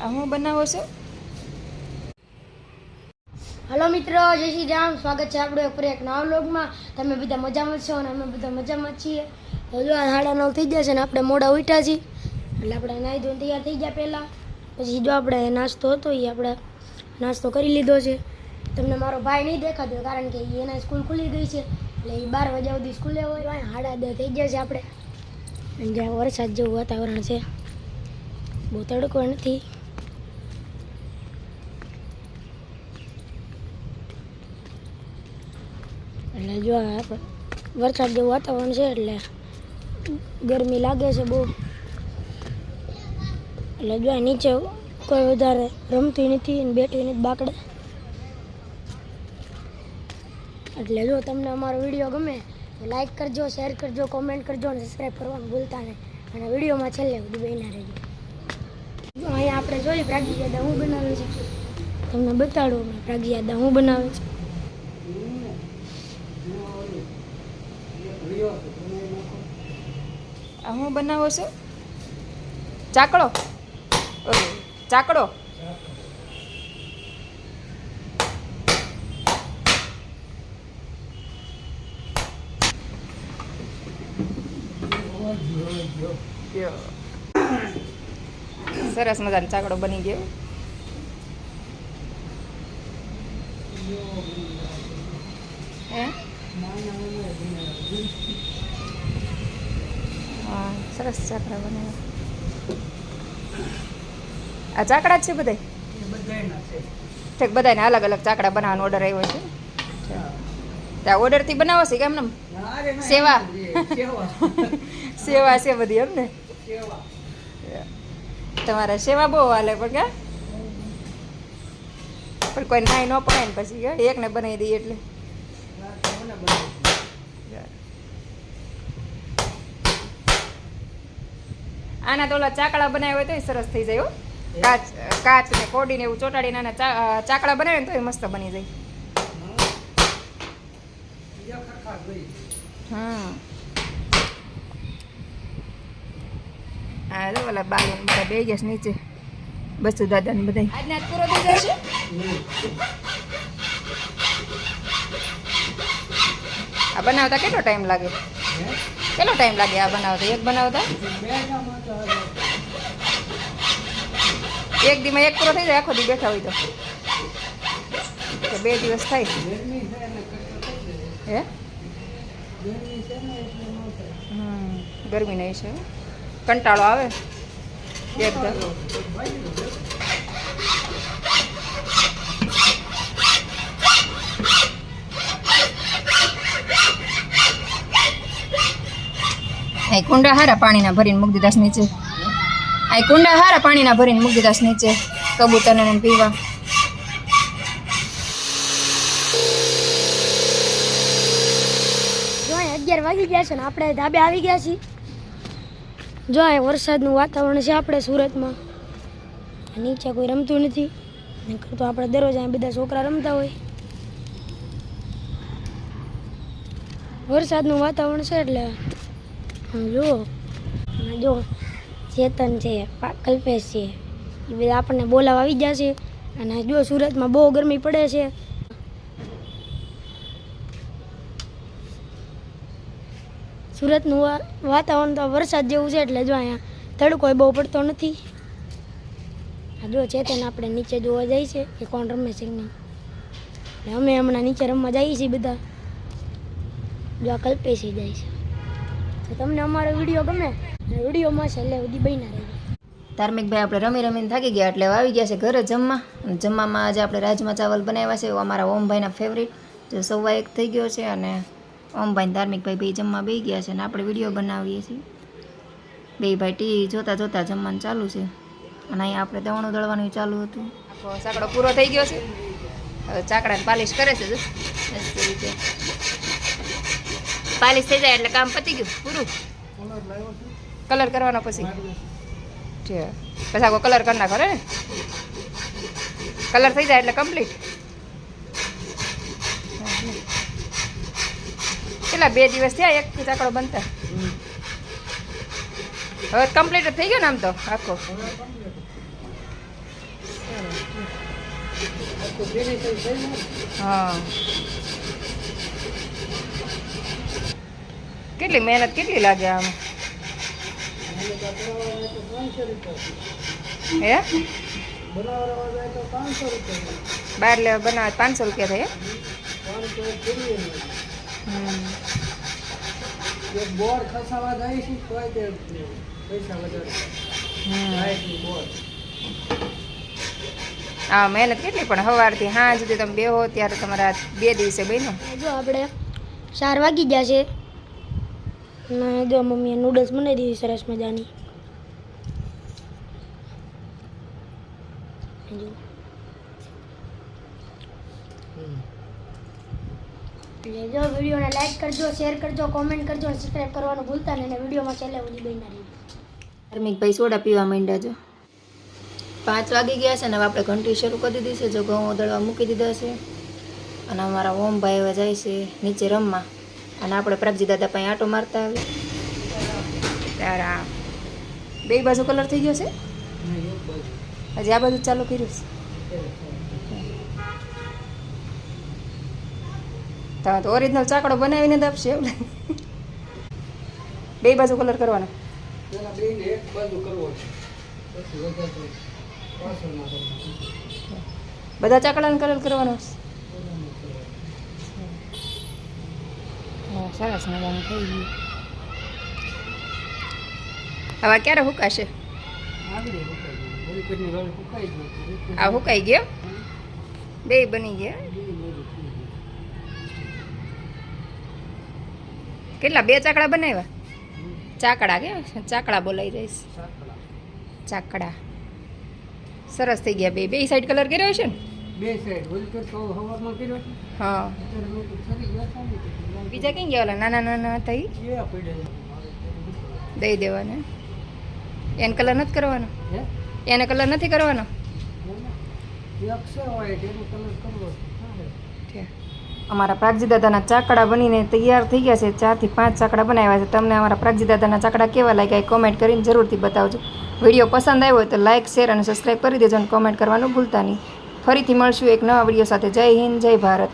હું બનાવો છો? હલો મિત્રો, જય શ્રી રામ. સ્વાગત છે આપણે ઉપર એક નવા વ્લોગમાં. તમે બધા મજામાં છો અને અમે બધા મજામાં છીએ. હજુ 9:30 થઈ ગયા છે ને આપણે મોડા ઉઠ્યા છીએ એટલે આપણે નાહી ધોઈને તૈયાર થઈ ગયા પહેલાં. પછી જો આપણે નાસ્તો હતો એ આપણે નાસ્તો કરી લીધો છે. તમને મારો ભાઈ નહીં દેખાતો કારણ કે એના સ્કૂલ ખુલી ગઈ છે એટલે એ 12 વાગ્યા સુધી સ્કૂલે હોય. 9:30 થઈ ગયા છે આપણે અને જ્યાં વરસાદ જેવું વાતાવરણ છે, બહુ તડકો નથી. એટલે જો વરસાદ જેવું વાતાવરણ છે એટલે ગરમી લાગે છે બહુ. એટલે જો નીચે કોઈ વધારે રમતી નથી અને બેઠી નથી બાકડે. એટલે જો તમને અમારો વિડીયો ગમે તો લાઈક કરજો, શેર કરજો, કોમેન્ટ કરજો અને સબસ્ક્રાઈબ કરવાનું ભૂલતા નહીં. અને વિડીયોમાં છેલ્લે બધું બન્યા રહેજો. જો અહીંયા આપણે જોઈએ પ્રાગીયાદા હું બનાવે છે, તમને બતાડું મેં પ્રાગીયાદા હું બનાવે છે. હું બનાવો છો? ચાકડો. ચાકડો. સરસ મજાનો ચાકડો બની ગયો. હા, સરસ ચાકડા બનાવ્યા. આ ચાકડા જ છે બધા? ઠીક, બધાને અલગ અલગ ચાકડા બનાવવાનો ઓર્ડર આવ્યો છે. ત્યાં ઓર્ડરથી બનાવો છે કેમ? સેવા સેવા છે બધી એમ ને? તમારે સેવા બહુ હાલે પણ કોઈ નાઈ ન પડે ને પછી એકને બનાવી દઈએ એટલે. આના તો ઓલા ચાકડા બનાવ્યા હોય તો સરસ થઈ જાય. કાચ ને કોડીને એવું ચોટાડીને આના ચાકડા બનાવે ને તો મસ્ત બની જાય. હા, તો ઓલા બાલ બધા બે ગયા નીચે બસુ દાદા ને બધા. આજના પૂરો થઈ જશે. આ બનાવતા કેટલો ટાઈમ લાગે? કેટલો ટાઈમ લાગે આ બનાવતા? એક બનાવતા એક દીમાં એક પૂરો થઈ જાય? આખો દી બેઠા હોય તો 2 દિવસ થાય. હે ગરમી નહીં છે, કંટાળો આવે એકદમ. આ કુંડા હારા પાણીના ભરીને મૂકી દીધા નીચે. આ કુંડા હારા પાણીના ભરીને મૂકી દીધા નીચે કબૂતરને પીવા. જો 11 વાગી ગયા છે ને આપણે ધાબે આવી ગયા છીએ. જો આ વરસાદનું વાતાવરણ છે આપણે સુરતમાં. નીચે કોઈ રમતું નથી, નહીંતર તો આપણે દરરોજ અહીંયા બધા છોકરા રમતા હોય. વરસાદનું વાતાવરણ છે એટલે જુઓ. જો ચેતન છે, કલ્પેશ છે, એ બધા આપણને બોલાવા આવી ગયા છે. અને જો સુરતમાં બહુ ગરમી પડે છે. સુરતનું વાતાવરણ તો વરસાદ જેવું છે એટલે જો અહીંયા તડકો બહુ પડતો નથી. જો ચેતન આપણે નીચે જોવા જાય છે કે કોણ રમે છે નહીં. અમે હમણાં નીચે રમવા જઈએ છીએ બધા. જો આ કલ્પેશી જાય છે. તો તમને અમારો વિડીયો ગમે, વિડીયોમાં છેલ્લે સુધી બન્યા રહેજો. ધાર્મિકભાઈ આપણે રમી રમીને થાકી ગયા એટલે આવી ગયા છે ઘરે જમવા. જમવામાં આજે આપણે રાજમા ચાવલ બનાવ્યા છે, અમારા ઓમભાઈના ફેવરિટ. જો 1:15 થઈ ગયો છે અને ઓમભાઈ ધાર્મિકભાઈ બે જમવા બેસી ગયા છે અને આપણે વિડીયો બનાવીએ છીએ. બે ભાઈ ટીવી જોતા જોતા જમવાનું ચાલુ છે અને અહીંયા આપણે દવણું દળવાનું ચાલુ હતું. આખો ચાકડો પૂરો થઈ ગયો છે. હવે ચાકડાને પાલિશ કરે છે. રીતે પાલિશ થઈ જાય એટલે કામ પતી ગયું પૂરું. કલર કરવાનો પછી આખો કલર કરી નાખો ને. કલર થઈ જાય એટલે કમ્પ્લીટ. કેટલા 2 દિવસ થયા એક ચાકડો બનતા? હવે કમ્પ્લીટ થઈ ગયો ને આમ તો આખો. હા કેટલી મહેનત કેટલી લાગે આમાં હે બહાર લેવા બનાવે 500 રૂપિયા થાય બોર ખસાવા જાય છે તો તે પૈસા વધારે હા મહેનત કેટલી પણ સવારથી સાંજ સુધી તમે બેહો ત્યારે તમારા 2 દિવસે બન્યો જો આપણે 4 વાગી ગયા છે ને જો મમ્મીએ નૂડલ્સ બનાવી દીધી સરસ મજાની જો એટલે જો વિડીયોને લાઈક કરજો શેર કરજો કોમેન્ટ કરજો અને સબસ્ક્રાઈબ કરવાનું ભૂલતા નહીં અને વિડીયોમાં છેલ્લે સુધી બન્યા રહેજો ધાર્મિકભાઈ સોડા પીવા માંડ્યા જો 5 વાગી ગયા છે ને હવે આપણે ઘંટી શરૂ કરી દીધી છે જો ઘઉં દળવા મૂકી દીધા છે અને અમારા ઓમભાઈ હવે જાય છે નીચે રમવા અને આપણે પ્રાગજી દાદા પાસે આંટો મારતા આવી ત્યારે આ બે બાજુ કલર થઈ ગયો છે હજી આ બાજુ ચાલુ કર્યું છે તમે તો ઓરિજિનલ ચાકડો બનાવીને જ આપશે એવું બે બાજુ કલર કરવાનો પેલા બેને એક બાજુ કરવો છે પછી વધારે પાછળમાં કરવાનું. બધા ચાકડાને કલર કરવાનો છે સરસ મજાનું થઈ ગયું હવે ક્યારે હુકાશે આગળ હોલિકટની રોલ ફૂંકાઈ ગયો આ હુકાઈ ગયો બે બની ગયા કેટલા 2 ચાકડા બનાવ્યા ચાકડા કે ચાકડા બોલાઈ જઈશ ચાકડા સરસ થઈ ગયા બે સાઈડ કલર કર્યો છે ને બે સાઈડ હોલિકટ તો હવારમાં કર્યો છે હા અત્યારે લોકો ફરી ગયા છે ને બીજા કઈ ગયા ઓલા નાના નાના થઈ એ પડ્યા દઈ દેવાના એને કલર નથી કરવાનો હે એને કલર નથી કરવાનો એ અક્ષર હોય એનો કલર કરવો અમારા પ્રાગજી દાદાના ચાકડા બનીને તૈયાર થઈ ગયા છે 4 થી 5 ચાકડા બનાવ્યા છે તમને અમારા પ્રાગજી દાદાના ચાકડા કેવા લાગ્યા એ કોમેન્ટ કરીને જરૂરથી બતાવજો વિડીયો પસંદ આવ્યો હોય તો લાઇક શેર અને સબસ્ક્રાઈબ કરી દેજો અને કોમેન્ટ કરવાનું ભૂલતા નહીં ફરીથી મળશું એક નવા વિડીયો સાથે જય હિન્દ જય ભારત